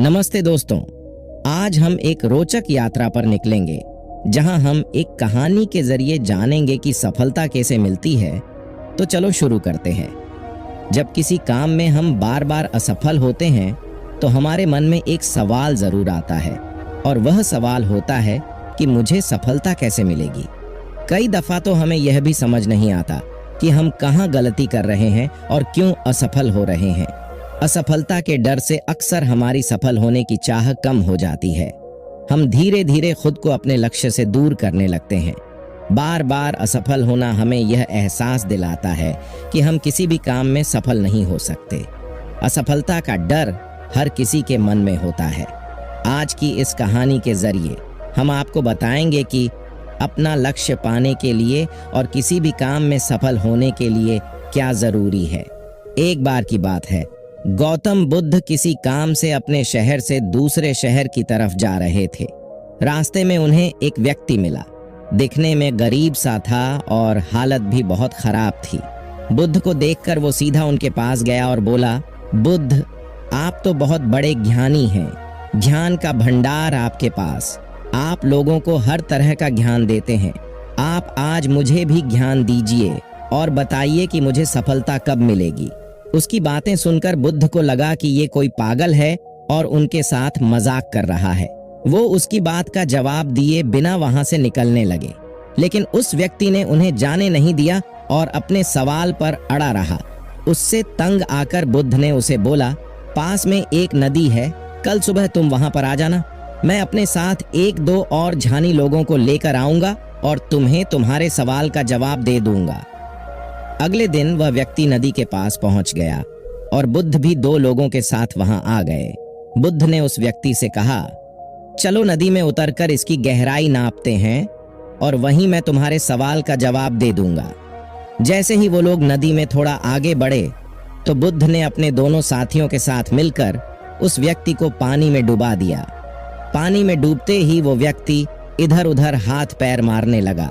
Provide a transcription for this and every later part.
नमस्ते दोस्तों, आज हम एक रोचक यात्रा पर निकलेंगे जहां हम एक कहानी के जरिए जानेंगे कि सफलता कैसे मिलती है। तो चलो शुरू करते हैं। जब किसी काम में हम बार बार असफल होते हैं तो हमारे मन में एक सवाल जरूर आता है और वह सवाल होता है कि मुझे सफलता कैसे मिलेगी। कई दफा तो हमें यह भी समझ नहीं आता कि हम कहाँ गलती कर रहे हैं और क्यों असफल हो रहे हैं। असफलता के डर से अक्सर हमारी सफल होने की चाह कम हो जाती है। हम धीरे धीरे खुद को अपने लक्ष्य से दूर करने लगते हैं। बार बार असफल होना हमें यह एहसास दिलाता है कि हम किसी भी काम में सफल नहीं हो सकते। असफलता का डर हर किसी के मन में होता है। आज की इस कहानी के जरिए हम आपको बताएंगे कि अपना लक्ष्य पाने के लिए और किसी भी काम में सफल होने के लिए क्या जरूरी है। एक बार की बात है, गौतम बुद्ध किसी काम से अपने शहर से दूसरे शहर की तरफ जा रहे थे। रास्ते में उन्हें एक व्यक्ति मिला। दिखने में गरीब सा था और हालत भी बहुत खराब थी। बुद्ध को देखकर वो सीधा उनके पास गया और बोला, बुद्ध, आप तो बहुत बड़े ज्ञानी हैं। ज्ञान का भंडार आपके पास। आप लोगों को हर तरह का ज्ञान देते हैं। आप आज मुझे भी ज्ञान दीजिए और बताइए कि मुझे सफलता कब मिलेगी। उसकी बातें सुनकर बुद्ध को लगा कि ये कोई पागल है और उनके साथ मजाक कर रहा है। वो उसकी बात का जवाब दिए बिना वहां से निकलने लगे, लेकिन उस व्यक्ति ने उन्हें जाने नहीं दिया और अपने सवाल पर अड़ा रहा। उससे तंग आकर बुद्ध ने उसे बोला, पास में एक नदी है, कल सुबह तुम वहां पर आ जाना। मैं अपने साथ एक दो और झानी लोगों को लेकर आऊंगा और तुम्हें तुम्हारे सवाल का जवाब दे दूंगा। अगले दिन वह व्यक्ति नदी के पास पहुंच गया और बुद्ध भी दो लोगों के साथ वहां आ गए। बुद्ध ने उस व्यक्ति से कहा, चलो नदी में उतरकर इसकी गहराई नापते हैं और वहीं मैं तुम्हारे सवाल का जवाब दे दूंगा। जैसे ही वो लोग नदी में थोड़ा आगे बढ़े तो बुद्ध ने अपने दोनों साथियों के साथ मिलकर उस व्यक्ति को पानी में डुबा दिया। पानी में डूबते ही वो व्यक्ति इधर उधर हाथ पैर मारने लगा।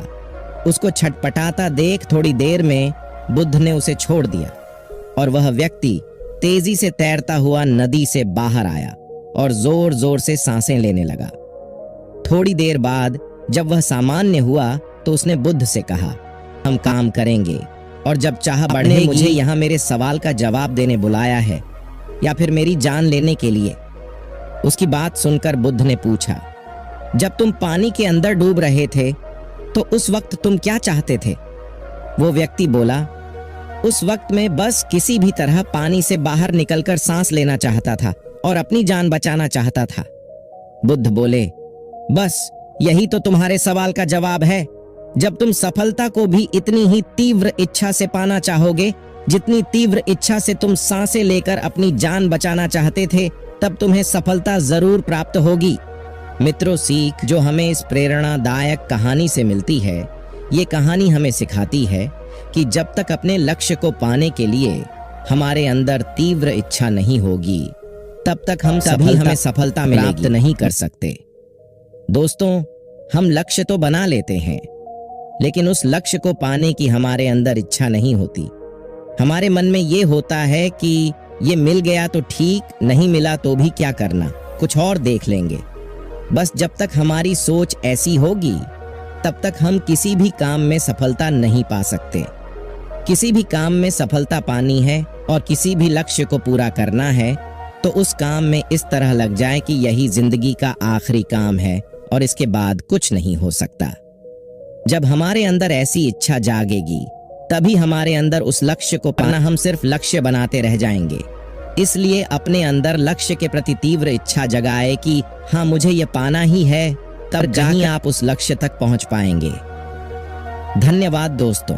उसको छटपटाता देख थोड़ी देर में बुद्ध ने उसे छोड़ दिया और वह व्यक्ति तेजी से तैरता हुआ नदी से बाहर आया और जोर जोर से सांसें लेने लगा। थोड़ी देर बाद जब वह सामान्य हुआ तो उसने बुद्ध से कहा, हम काम करेंगे और जब चाह बढ़े मुझे यहाँ मेरे सवाल का जवाब देने बुलाया है या फिर मेरी जान लेने के लिए। उसकी बात सुनकर बुद्ध ने पूछा, जब तुम पानी के अंदर डूब रहे थे तो उस वक्त तुम क्या चाहते थे? वो व्यक्ति बोला, उस वक्त में बस किसी भी तरह पानी से बाहर निकलकर सांस लेना चाहता था और अपनी जान बचाना चाहता था। बुद्ध बोले, बस यही तो तुम्हारे सवाल का जवाब है। जब तुम सफलता को भी इतनी ही तीव्र इच्छा से पाना चाहोगे जितनी तीव्र इच्छा से तुम सांसें लेकर अपनी जान बचाना चाहते थे, तब तुम्हें सफलता जरूर प्राप्त होगी। मित्रों, सीख जो हमें इस प्रेरणादायक कहानी से मिलती है, ये कहानी हमें सिखाती है कि जब तक अपने लक्ष्य को पाने के लिए हमारे अंदर तीव्र इच्छा नहीं होगी, तब तक हम हमें सफलता प्राप्त नहीं कर सकते। दोस्तों, हम लक्ष्य तो बना लेते हैं, लेकिन उस लक्ष्य को पाने की हमारे अंदर इच्छा नहीं होती। हमारे मन में ये होता है कि ये मिल गया तो ठीक, नहीं मिला तो भी क्या करना, कुछ और देख लेंगे। बस जब तक हमारी सोच ऐसी होगी तब तक हम किसी भी काम में सफलता नहीं पा सकते। किसी भी काम में सफलता पानी है और किसी भी लक्ष्य को पूरा करना है तो उस काम में इस तरह लग जाए कि यही जिंदगी का आखिरी काम है और इसके बाद कुछ नहीं हो सकता। जब हमारे अंदर ऐसी इच्छा जागेगी तभी हमारे अंदर उस लक्ष्य को पाना, हम सिर्फ लक्ष्य बनाते रह जाएंगे। इसलिए अपने अंदर लक्ष्य के प्रति तीव्र इच्छा जगाए कि हाँ, मुझे ये पाना ही है, तब जाकर आप उस लक्ष्य तक पहुंच पाएंगे। धन्यवाद दोस्तों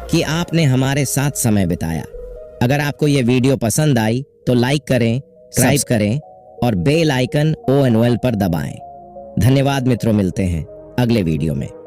कि आपने हमारे साथ समय बिताया। अगर आपको ये वीडियो पसंद आई तो लाइक करें, सब्सक्राइब करें और बेल आइकन ONOL पर दबाएं। धन्यवाद मित्रों, मिलते हैं अगले वीडियो में।